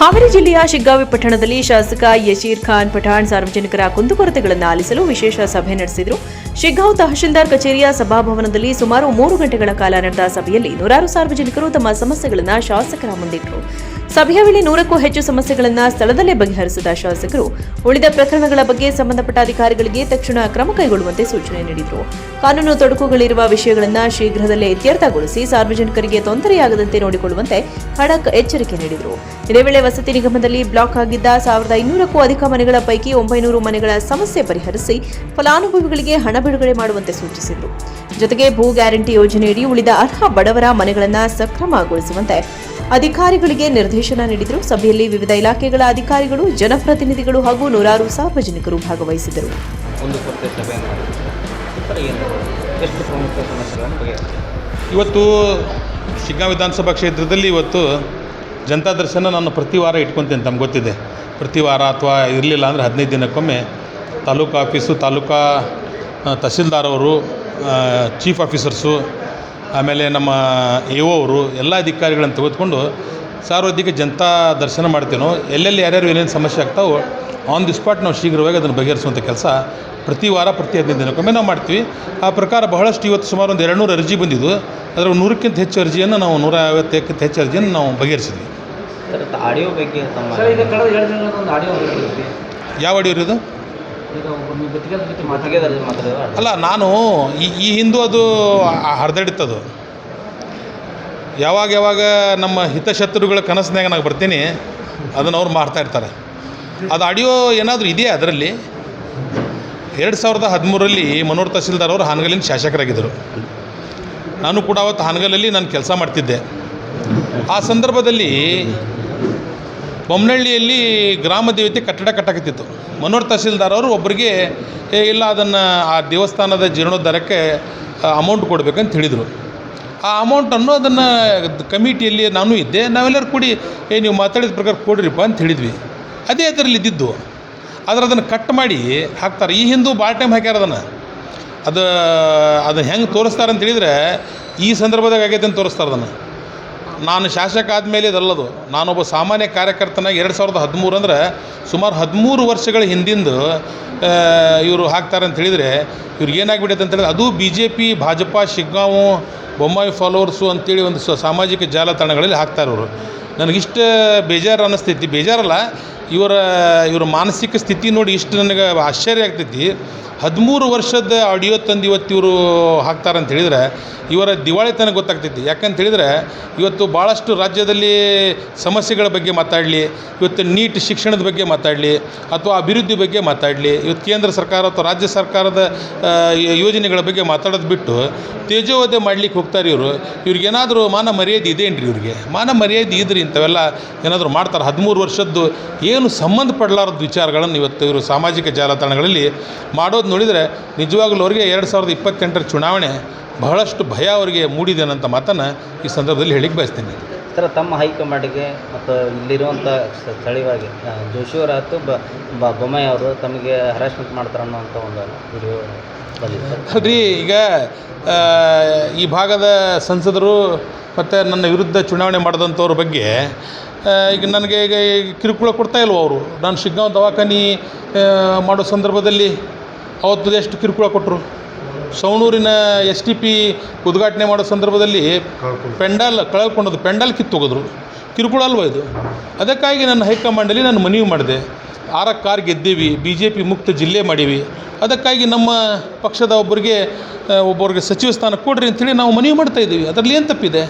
ಹಾವೇರಿ ಜಿಲ್ಲೆಯ ಶಿಗ್ಗಾವಿ ಪಟ್ಟಣದಲ್ಲಿ ಶಾಸಕ ಯಶೀರ್ ಖಾನ್ ಪಠಾಣ್ ಸಾರ್ವಜನಿಕರ ಕುಂದುಕೊರತೆಗಳನ್ನು ಆಲಿಸಲು ವಿಶೇಷ ಸಭೆ ನಡೆಸಿದರು. ಶಿಗ್ಗಾಂವ್ ತಹಶೀಲ್ದಾರ್ ಕಚೇರಿಯ ಸಭಾಭವನದಲ್ಲಿ ಸುಮಾರು 3 ಗಂಟೆಗಳ ಕಾಲ ನಡೆದ ಸಭೆಯಲ್ಲಿ ನೂರಾರು ಸಾರ್ವಜನಿಕರು ತಮ್ಮ ಸಮಸ್ಯೆಗಳನ್ನು ಶಾಸಕರ ಮುಂದಿಟ್ಟರು. ಸಭೆಯ ವೇಳೆ 100ಕ್ಕೂ ಹೆಚ್ಚು ಸಮಸ್ಯೆಗಳನ್ನು ಸ್ಥಳದಲ್ಲೇ ಬಗೆಹರಿಸಿದ ಶಾಸಕರು ಉಳಿದ ಪ್ರಕರಣಗಳ ಬಗ್ಗೆ ಸಂಬಂಧಪಟ್ಟ ಅಧಿಕಾರಿಗಳಿಗೆ ತಕ್ಷಣ ಕ್ರಮ ಕೈಗೊಳ್ಳುವಂತೆ ಸೂಚನೆ ನೀಡಿದರು. ಕಾನೂನು ತೊಡಕುಗಳಿರುವ ವಿಷಯಗಳನ್ನು ಶೀಘ್ರದಲ್ಲೇ ಇತ್ಯರ್ಥಗೊಳಿಸಿ ಸಾರ್ವಜನಿಕರಿಗೆ ತೊಂದರೆಯಾಗದಂತೆ ನೋಡಿಕೊಳ್ಳುವಂತೆ ಖಡಕ್ ಎಚ್ಚರಿಕೆ ನೀಡಿದರು. ಇದೇ ವೇಳೆ ವಸತಿ ನಿಗಮದಲ್ಲಿ ಬ್ಲಾಕ್ ಆಗಿದ್ದ 1200ಕ್ಕೂ ಅಧಿಕ ಮನೆಗಳ ಪೈಕಿ 900 ಮನೆಗಳ ಸಮಸ್ಯೆ ಪರಿಹರಿಸಿ ಫಲಾನುಭವಿಗಳಿಗೆ ಹಣ ಬಿಡುಗಡೆ ಮಾಡುವಂತೆ ಸೂಚಿಸಿದರು. ಜೊತೆಗೆ ಭೂ ಗ್ಯಾರಂಟಿ ಯೋಜನೆಯಡಿ ಉಳಿದ ಅರ್ಹ ಬಡವರ ಮನೆಗಳನ್ನು ಸಕ್ರಮಗೊಳಿಸುವಂತೆ ಅಧಿಕಾರಿಗಳಿಗೆ ನಿರ್ದೇಶನ ನೀಡಿದರು. ಸಭೆಯಲ್ಲಿ ವಿವಿಧ ಇಲಾಖೆಗಳ ಅಧಿಕಾರಿಗಳು, ಜನಪ್ರತಿನಿಧಿಗಳು ಹಾಗೂ ನೂರಾರು ಸಾರ್ವಜನಿಕರು ಭಾಗವಹಿಸಿದ್ದರು. ಇವತ್ತು ಶಿಗ್ಗಾಂವ್ ವಿಧಾನಸಭಾ ಕ್ಷೇತ್ರದಲ್ಲಿ ಜನತಾ ದರ್ಶನ ನಾನು ಪ್ರತಿ ವಾರ ಇಟ್ಕೊತೀನಿ. ತಮ್ಗೆ ಗೊತ್ತಿದೆ, ಪ್ರತಿ ವಾರ ಅಥವಾ ಇರಲಿಲ್ಲ ಅಂದರೆ 15 ದಿನಕ್ಕೊಮ್ಮೆ ತಾಲೂಕು ಆಫೀಸು, ತಾಲೂಕಾ ತಹಸೀಲ್ದಾರ್ ಅವರು, ಚೀಫ್ ಆಫೀಸರ್ಸು, ಆಮೇಲೆ ನಮ್ಮ ಎ.ಒ ಅವರು ಎಲ್ಲ ಅಧಿಕಾರಿಗಳನ್ನು ತೆಗೆದುಕೊಂಡು ಸಾರ್ವಜನಿಕ ಜನತಾ ದರ್ಶನ ಮಾಡ್ತೀವಿ. ಎಲ್ಲೆಲ್ಲಿ ಯಾರ್ಯಾರು ಏನೇನು ಸಮಸ್ಯೆ ಆಗ್ತಾವೋ ಆನ್ ದಿ ಸ್ಪಾಟ್ ನಾವು ಶೀಘ್ರವಾಗಿ ಅದನ್ನು ಬಗೆಹರಿಸುವಂಥ ಕೆಲಸ ಪ್ರತಿ ವಾರ, ಪ್ರತಿ 15 ದಿನಕ್ಕೊಮ್ಮೆ ನಾವು ಮಾಡ್ತೀವಿ. ಆ ಪ್ರಕಾರ ಬಹಳಷ್ಟು ಇವತ್ತು ಸುಮಾರು ಒಂದು 200 ಅರ್ಜಿ ಬಂದಿದ್ದು. ಅದರ 100ಕ್ಕಿಂತ ಹೆಚ್ಚು ಅರ್ಜಿಯನ್ನು ನಾವು 150ಕ್ಕಿಂತ ಹೆಚ್ಚು ಅರ್ಜಿಯನ್ನು ನಾವು ಬಗೆಹರಿಸಿದ್ವಿ. ಆಡಿಯೋ ಬಗ್ಗೆ ಯಾವ ಆಡಿಯೋ ಇರೋದು? ಅಲ್ಲ, ನಾನು ಈ ಹಿಂದೂ ಅದು ಹರಿದಾಡಿತ್ತದು. ಯಾವಾಗ ನಮ್ಮ ಹಿತಶತ್ರುಗಳ ಕನಸಿನಾಗ ನಾನು ಬರ್ತೀನಿ, ಅದನ್ನು ಅವ್ರು ಮಾಡ್ತಾಯಿರ್ತಾರೆ. ಅದು ಆಡಿಯೋ ಏನಾದರೂ ಇದೆಯಾ ಅದರಲ್ಲಿ? 2013ರಲ್ಲಿ ಮನೋಹರ್ ತಹಸೀಲ್ದಾರ್ ಅವರು ಹಾನಗಲ್ಲಿನ ಶಾಸಕರಾಗಿದ್ದರು. ನಾನು ಕೂಡ ಅವತ್ತು ಹಾನಗಲ್ಲಲ್ಲಿ ನಾನು ಕೆಲಸ ಮಾಡ್ತಿದ್ದೆ. ಆ ಸಂದರ್ಭದಲ್ಲಿ ಬೊಮ್ಮನಹಳ್ಳಿಯಲ್ಲಿ ಗ್ರಾಮ ದೇವತೆ ಕಟ್ಟಡ ಕಟ್ಟಕತ್ತಿತ್ತು. ಮನೋಹರ್ ತಹಸೀಲ್ದಾರ್ ಅವರು ಒಬ್ಬರಿಗೆ ಇಲ್ಲ, ಅದನ್ನು ಆ ದೇವಸ್ಥಾನದ ಜೀರ್ಣೋದ್ಧಾರಕ್ಕೆ ಅಮೌಂಟ್ ಕೊಡಬೇಕಂತ ಹೇಳಿದರು. ಆ ಅಮೌಂಟನ್ನು ಅದನ್ನು ಕಮಿಟಿಯಲ್ಲಿ ನಾನು ಇದ್ದೆ, ನಾವೆಲ್ಲರೂ ಕೂಡಿ ನೀವು ಮಾತಾಡಿದ ಪ್ರಕಾರ ಕೊಡ್ರಿಪ್ಪ ಅಂತ ಹೇಳಿದ್ವಿ. ಅದೇ ಅದರಲ್ಲಿ ಇದ್ದಿದ್ದು. ಆದರೆ ಅದನ್ನು ಕಟ್ ಮಾಡಿ ಹಾಕ್ತಾರೆ. ಈ ಹಿಂದೂ ಭಾಳ ಟೈಮ್ ಹಾಕ್ಯಾರ ಅದನ್ನು ಹೆಂಗೆ ತೋರಿಸ್ತಾರೆ ಅಂತ ಹೇಳಿದರೆ, ಈ ಸಂದರ್ಭದಾಗ ಆಗೈತೆ ಅಂತ ತೋರಿಸ್ತಾರೆ ಅದನ್ನು. ನಾನು ಶಾಸಕ ಆದಮೇಲೆ ಇದಲ್ಲದು. ನಾನೊಬ್ಬ ಸಾಮಾನ್ಯ ಕಾರ್ಯಕರ್ತನಾಗಿ 2013 ಅಂದರೆ ಸುಮಾರು 13 ವರ್ಷಗಳ ಹಿಂದಿಂದು ಇವರು ಹಾಕ್ತಾರೆ ಅಂತ ಹೇಳಿದರೆ, ಇವ್ರಿಗೆ ಏನಾಗ್ಬಿಟ್ಟೈತೆ ಅಂತ ಹೇಳಿದ್ರೆ, ಅದು BJP, ಭಾಜಪ, ಶಿಗ್ಗಾಂವ್, ಬೊಮ್ಮಾಯಿ ಫಾಲೋವರ್ಸು ಅಂತೇಳಿ ಒಂದು ಸಾಮಾಜಿಕ ಜಾಲತಾಣಗಳಲ್ಲಿ ಹಾಕ್ತಾರೆ ಅವರು. ನನಗಿಷ್ಟ ಬೇಜಾರು ಅನ್ನಿಸ್ತೈತಿ. ಬೇಜಾರಲ್ಲ, ಇವರ ಮಾನಸಿಕ ಸ್ಥಿತಿ ನೋಡಿ ಇಷ್ಟು ನನಗೆ ಆಶ್ಚರ್ಯ ಆಗ್ತೈತಿ. 13 ವರ್ಷದ ಆಡಿಯೋ ತಂದು ಇವತ್ತು ಇವರು ಹಾಕ್ತಾರೆ ಅಂತ ಹೇಳಿದರೆ ಇವರ ದಿವಾಳಿತನ ಗೊತ್ತಾಗ್ತೈತಿ. ಯಾಕಂತ ಹೇಳಿದರೆ, ಇವತ್ತು ಭಾಳಷ್ಟು ರಾಜ್ಯದಲ್ಲಿ ಸಮಸ್ಯೆಗಳ ಬಗ್ಗೆ ಮಾತಾಡಲಿ, ಇವತ್ತು ನೀಟ್ ಶಿಕ್ಷಣದ ಬಗ್ಗೆ ಮಾತಾಡಲಿ, ಅಥವಾ ಅಭಿವೃದ್ಧಿ ಬಗ್ಗೆ ಮಾತಾಡಲಿ, ಇವತ್ತು ಕೇಂದ್ರ ಸರ್ಕಾರ ಅಥವಾ ರಾಜ್ಯ ಸರ್ಕಾರದ ಯೋಜನೆಗಳ ಬಗ್ಗೆ ಮಾತಾಡೋದು ಬಿಟ್ಟು ತೇಜೋವಧೆ ಮಾಡಲಿಕ್ಕೆ ಹೋಗ್ತಾರೆ ಇವರು. ಇವ್ರಿಗೇನಾದರೂ ಮಾನ ಮರ್ಯಾದೆ ಇದೇನ್ರಿ? ಇವ್ರಿಗೆ ಮಾನ ಮರ್ಯಾದೆ ಇದ್ರಿ ಇಂಥವೆಲ್ಲ ಏನಾದರೂ ಮಾಡ್ತಾರೆ? 13 ವರ್ಷದ್ದು ಏನು ಸಂಬಂಧಪಡಲಾರದ ವಿಚಾರಗಳನ್ನು ಇವತ್ತು ಇವರು ಸಾಮಾಜಿಕ ಜಾಲತಾಣಗಳಲ್ಲಿ ಮಾಡೋದು ನೋಡಿದರೆ ನಿಜವಾಗ್ಲೂ ಅವರಿಗೆ 2028ರ ಚುನಾವಣೆ ಬಹಳಷ್ಟು ಭಯ ಅವರಿಗೆ ಮೂಡಿದೆ ಅನ್ನೋಂಥ ಮಾತನ್ನು ಈ ಸಂದರ್ಭದಲ್ಲಿ ಹೇಳಿಕ್ಕೆ ಬಯಸ್ತೇನೆ. ಸರ್, ತಮ್ಮ ಹೈಕಮಾಂಡ್ಗೆ ಮತ್ತು ಇಲ್ಲಿರುವಂಥ ಸ್ಥಳೀಯವಾಗಿ ಜೋಶಿಯವರ ಆಯ್ತು ಬೊಮ್ಮಾಯಿ ಅವರು ತಮಗೆ ಹರಾಸ್ಮೆಂಟ್ ಮಾಡ್ತಾರೆ ಅನ್ನೋಂಥ ಒಂದು ವಿಡಿಯೋ ಬಂದಿದೆ. ಅಲ್ರಿ, ಈಗ ಈ ಭಾಗದ ಸಂಸದರು ಮತ್ತು ನನ್ನ ವಿರುದ್ಧ ಚುನಾವಣೆ ಮಾಡಿದಂಥವ್ರ ಬಗ್ಗೆ ಈಗ ನನಗೆ ಈಗ ಕಿರುಕುಳ ಕೊಡ್ತಾಯಿಲ್ವ ಅವರು? ನಾನು ಶಿಗ್ಗಾಂವ್ ದವಾಖಾನೆ ಮಾಡೋ ಸಂದರ್ಭದಲ್ಲಿ ಅವತ್ತು ಎಷ್ಟು ಕಿರುಕುಳ ಕೊಟ್ಟರು. ಸವಣೂರಿನ STP ಉದ್ಘಾಟನೆ ಮಾಡೋ ಸಂದರ್ಭದಲ್ಲಿ ಪೆಂಡಾಲ್ ಕಿತ್ತೋಗಿದ್ರು. ಕಿರುಕುಳ ಅಲ್ವ ಇದು? ಅದಕ್ಕಾಗಿ ನನ್ನ ಹೈಕಮಾಂಡಲ್ಲಿ ನಾನು ಮನವಿ ಮಾಡಿದೆ. 6 ಗೆದ್ದೀವಿ, BJP ಮುಕ್ತ ಜಿಲ್ಲೆ ಮಾಡೀವಿ. ಅದಕ್ಕಾಗಿ ನಮ್ಮ ಪಕ್ಷದ ಒಬ್ಬರಿಗೆ ಸಚಿವ ಸ್ಥಾನ ಕೊಡ್ರಿ ಅಂಥೇಳಿ ನಾವು ಮನವಿ ಮಾಡ್ತಾಯಿದ್ದೀವಿ. ಅದರಲ್ಲಿ ಏನು ತಪ್ಪಿದೆ?